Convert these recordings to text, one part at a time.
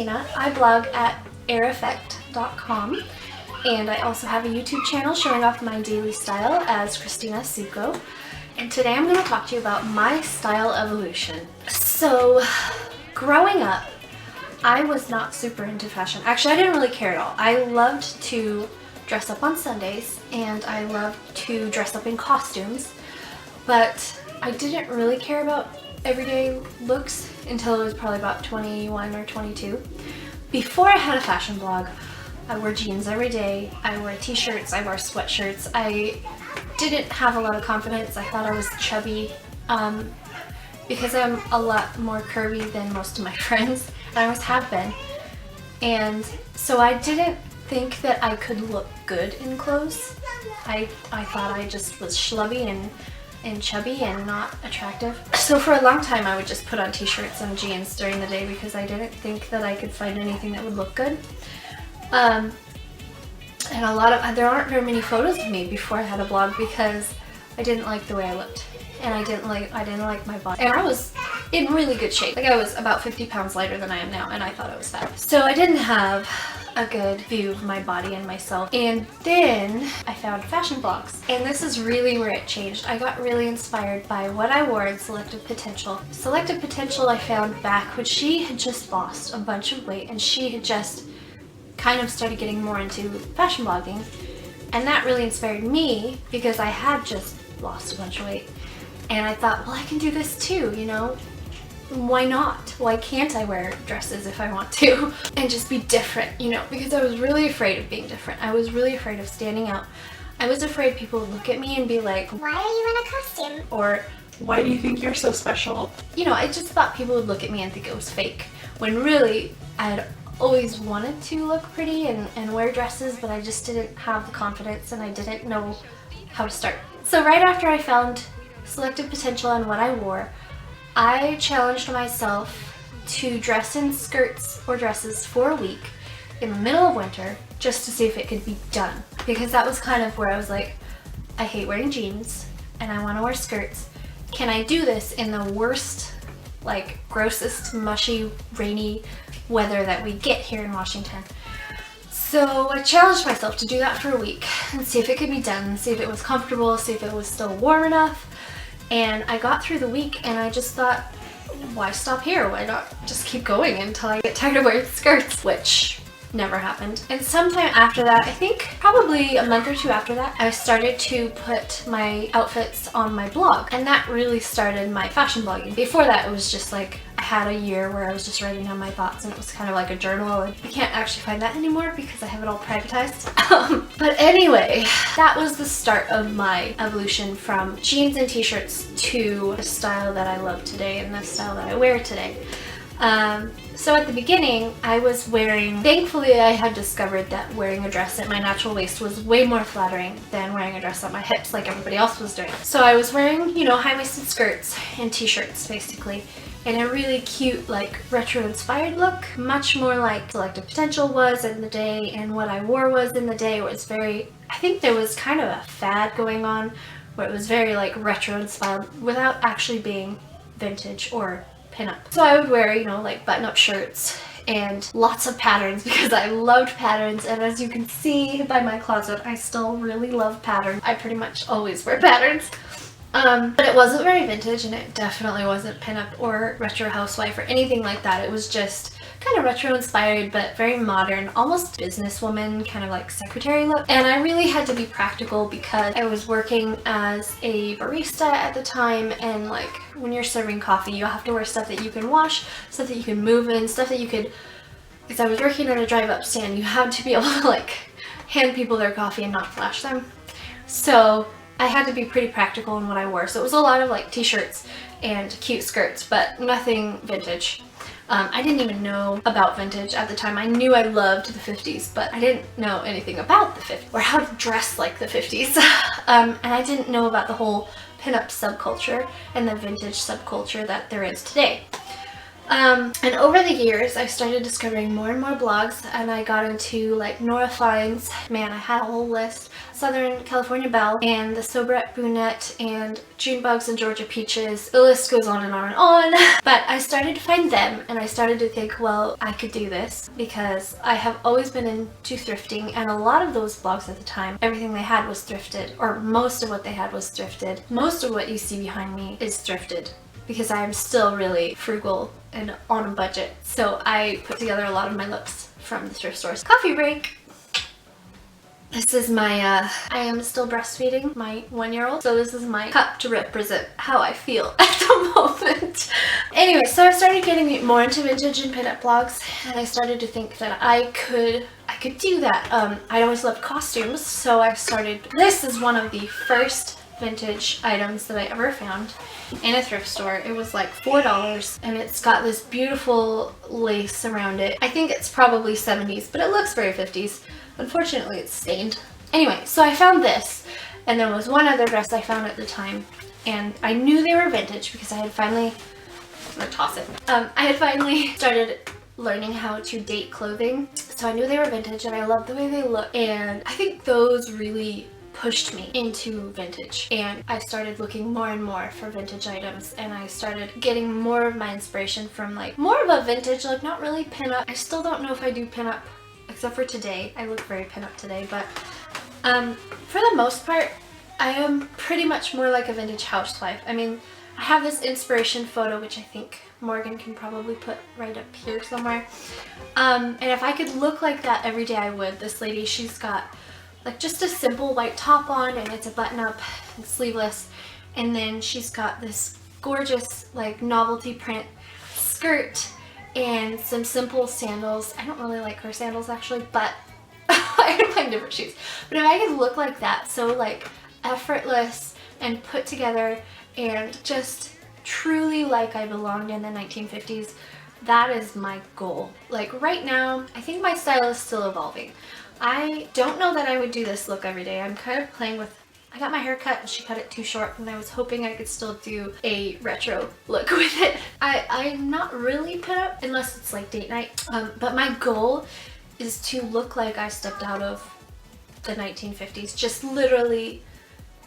Kristina. I blog at aireffect.com, and I also have a YouTube channel showing off my daily style as Kristina Suko. And today I'm going to talk to you about my style evolution. So, growing up, I was not super into fashion. Actually, I didn't really care at all. I loved to dress up on Sundays, and I loved to dress up in costumes, but I didn't really care about everyday looks until I was probably about 21 or 22. Before I had a fashion blog, I wore jeans every day, I wore t-shirts, I wore sweatshirts. I didn't have a lot of confidence. I thought I was chubby because I'm a lot more curvy than most of my friends, and I always have been. And so I didn't think that I could look good in clothes. I thought I just was schlubby and chubby and not attractive. So for a long time I would just put on t-shirts and jeans during the day because I didn't think that I could find anything that would look good. And there aren't very many photos of me before I had a blog because I didn't like the way I looked, and I didn't like my body. And I was in really good shape. Like, I was about 50 pounds lighter than I am now, and I thought I was fat. So I didn't have a good view of my body and myself. And then I found fashion blogs, and this is really where it changed. I got really inspired by what I wore in Selective Potential. Selective Potential I found back when she had just lost a bunch of weight, and she had just kind of started getting more into fashion blogging, and that really inspired me because I had just lost a bunch of weight, and I thought, well, I can do this too, you know? Why not? Why can't I wear dresses if I want to? And just be different, you know? Because I was really afraid of being different. I was really afraid of standing out. I was afraid people would look at me and be like, why are you in a costume? Or, why do you think you're so special? You know, I just thought people would look at me and think it was fake, when really I had always wanted to look pretty and wear dresses, but I just didn't have the confidence, and I didn't know how to start. So right after I found Selective Potential and what I wore, I challenged myself to dress in skirts or dresses for a week in the middle of winter just to see if it could be done. Because that was kind of where I was like, I hate wearing jeans and I want to wear skirts. Can I do this in the worst, like, grossest, mushy, rainy weather that we get here in Washington? So I challenged myself to do that for a week and see if it could be done, see if it was comfortable, see if it was still warm enough. And I got through the week, and I just thought, why stop here? Why not just keep going until I get tired of wearing skirts? Which never happened. And sometime after that, I think probably a month or two after that, I started to put my outfits on my blog, and that really started my fashion blogging. Before that, it was just like I had a year where I was just writing down my thoughts, and it was kind of like a journal, and I can't actually find that anymore because I have it all privatized. But anyway, that was the start of my evolution from jeans and t-shirts to the style that I love today and the style that I wear today. So at the beginning, I was wearing, thankfully I had discovered that wearing a dress at my natural waist was way more flattering than wearing a dress at my hips like everybody else was doing. So I was wearing, you know, high-waisted skirts and t-shirts basically, in a really cute, like, retro-inspired look, much more like Selective Potential was in the day and what I wore was in the day. It was very, I think there was kind of a fad going on where it was very, like, retro-inspired without actually being vintage or pinup. So I would wear, you know, like, button-up shirts and lots of patterns because I loved patterns, and as you can see by my closet, I still really love patterns. I pretty much always wear patterns. But it wasn't very vintage, and it definitely wasn't pinup or retro housewife or anything like that. It was just kind of retro inspired, but very modern, almost businesswoman, kind of like secretary look. And I really had to be practical because I was working as a barista at the time, and like when you're serving coffee, you have to wear stuff that you can wash, stuff that you can move in, stuff that you could, because I was working at a drive-up stand, you had to be able to like hand people their coffee and not flash them. So I had to be pretty practical in what I wore. So it was a lot of like t-shirts and cute skirts, but nothing vintage. I didn't even know about vintage at the time. I knew I loved the 50s, but I didn't know anything about the 50s or how to dress like the 50s. And I didn't know about the whole pinup subculture and the vintage subculture that there is today. And over the years, I started discovering more and more blogs, and I got into like Nora Fines, man, I had a whole list, Southern California Belle, and the Sobret Brunette, and June Bugs and Georgia Peaches. The list goes on and on and on. But I started to find them, and I started to think, well, I could do this, because I have always been into thrifting, and a lot of those blogs at the time, everything they had was thrifted, or most of what they had was thrifted. Most of what you see behind me is thrifted, because I am still really frugal and on a budget. So I put together a lot of my looks from the thrift stores. Coffee break! This is my, I am still breastfeeding my 1-year-old, so this is my cup to represent how I feel at the moment. Anyway, so I started getting more into vintage and pinup blogs, and I started to think that I could do that. I always loved costumes, so I started, this is one of the first vintage items that I ever found in a thrift store. It was like $4, and it's got this beautiful lace around it. I think it's probably 70s, but it looks very 50s. Unfortunately, it's stained. Anyway, so I found this, and there was one other dress I found at the time, and I knew they were vintage because I had finally, I'm gonna toss it. I had finally started learning how to date clothing, so I knew they were vintage, and I loved the way they look, and I think those really pushed me into vintage, and I started looking more and more for vintage items, and I started getting more of my inspiration from like more of a vintage, like not really pinup. I still don't know if I do pinup, except for today. I look very pinup today, but for the most part I am pretty much more like a vintage housewife. I mean, I have this inspiration photo, which I think Morgan can probably put right up here somewhere, and if I could look like that every day I would. This lady, she's got like just a simple white top on, and it's a button up and sleeveless, and then she's got this gorgeous like novelty print skirt and some simple sandals. I don't really like her sandals actually, but I can find different shoes. But if I could look like that, so like effortless and put together and just truly like I belonged in the 1950s, that is my goal. Like right now, I think my style is still evolving. I don't know that I would do this look every day. I'm kind of playing with, I got my hair cut and she cut it too short, and I was hoping I could still do a retro look with it. I'm not really put up unless it's like date night, but my goal is to look like I stepped out of the 1950s. Just literally,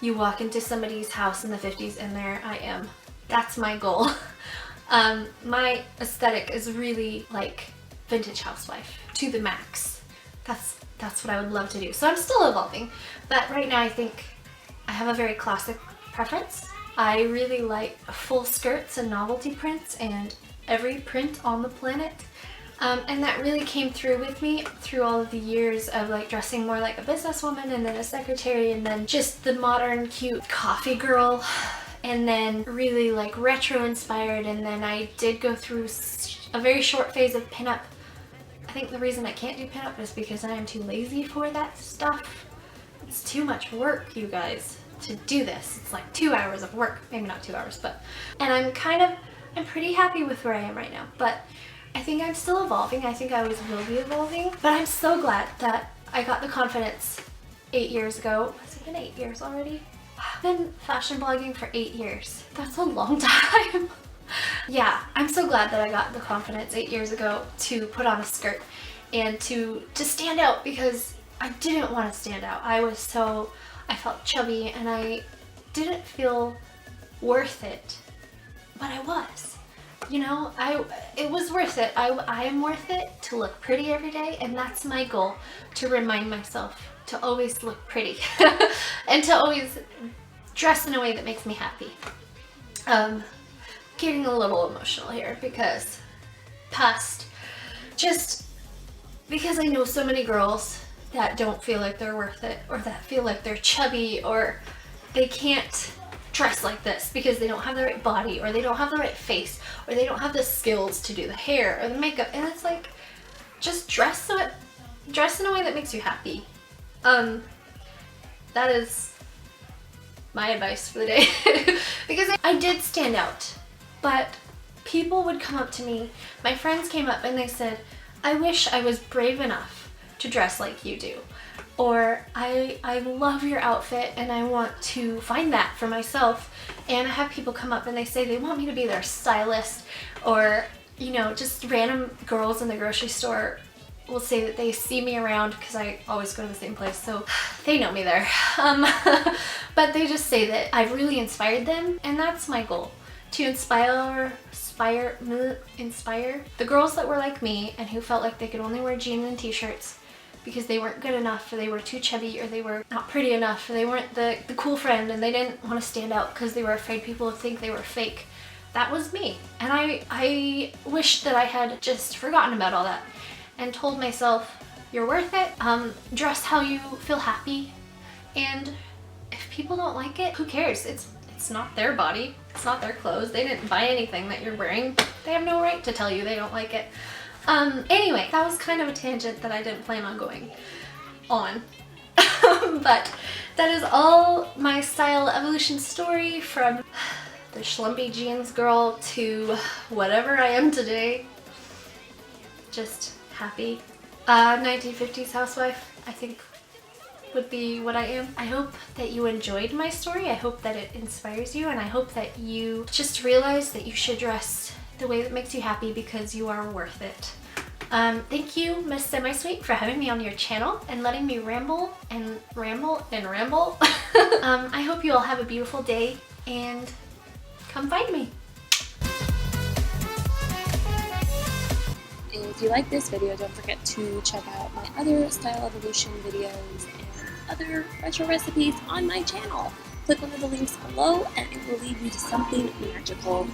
you walk into somebody's house in the 50s and there I am. That's my goal. My aesthetic is really like vintage housewife to the max. That's what I would love to do. So I'm still evolving, but right now I think I have a very classic preference. I really like full skirts and novelty prints and every print on the planet. And that really came through with me through all of the years of like dressing more like a businesswoman, and then a secretary, and then just the modern cute coffee girl, and then really like retro inspired, and then I did go through a very short phase of pinup. I think the reason I can't do pinup is because I am too lazy for that stuff. It's too much work, you guys, to do this. It's like 2 hours of work. Maybe not 2 hours, but... And I'm pretty happy with where I am right now, but I think I'm still evolving. I think I always will be evolving, but I'm so glad that I got the confidence 8 years ago. Has it been 8 years already? I've been fashion blogging for 8 years. That's a long time. Yeah, I'm so glad that I got the confidence 8 years ago to put on a skirt and to stand out, because I didn't want to stand out. I felt chubby and I didn't feel worth it, but I was. You know, it was worth it. I am worth it to look pretty every day, and that's my goal, to remind myself to always look pretty and to always dress in a way that makes me happy. Getting a little emotional here because just because I know so many girls that don't feel like they're worth it, or that feel like they're chubby, or they can't dress like this because they don't have the right body, or they don't have the right face, or they don't have the skills to do the hair or the makeup. And it's like, just dress in a way that makes you happy. That is my advice for the day. Because I did stand out, but people would come up to me, my friends came up and they said, I wish I was brave enough to dress like you do. Or I love your outfit and I want to find that for myself. And I have people come up and they say they want me to be their stylist, or you know, just random girls in the grocery store will say that they see me around because I always go to the same place, so they know me there. But they just say that I've really inspired them, and that's my goal, to inspire the girls that were like me and who felt like they could only wear jeans and t-shirts because they weren't good enough, or they were too chubby, or they were not pretty enough, or they weren't the cool friend, and they didn't want to stand out because they were afraid people would think they were fake. That was me. And I wish that I had just forgotten about all that and told myself, you're worth it, dress how you feel happy, and if people don't like it, who cares? It's not their body, it's not their clothes, they didn't buy anything that you're wearing, they have no right to tell you they don't like it. Anyway, that was kind of a tangent that I didn't plan on going on. But that is all my style evolution story, from the schlumpy jeans girl to whatever I am today. Just happy. 1950s housewife, I think, would be what I am. I hope that you enjoyed my story. I hope that it inspires you, and I hope that you just realize that you should dress the way that makes you happy because you are worth it. Thank you, Miss Semi-Sweet, for having me on your channel and letting me ramble and ramble and ramble. I hope you all have a beautiful day, and come find me. If you like this video, don't forget to check out my other style evolution videos and other retro recipes on my channel. Click one of the links below and it will lead you to something magical.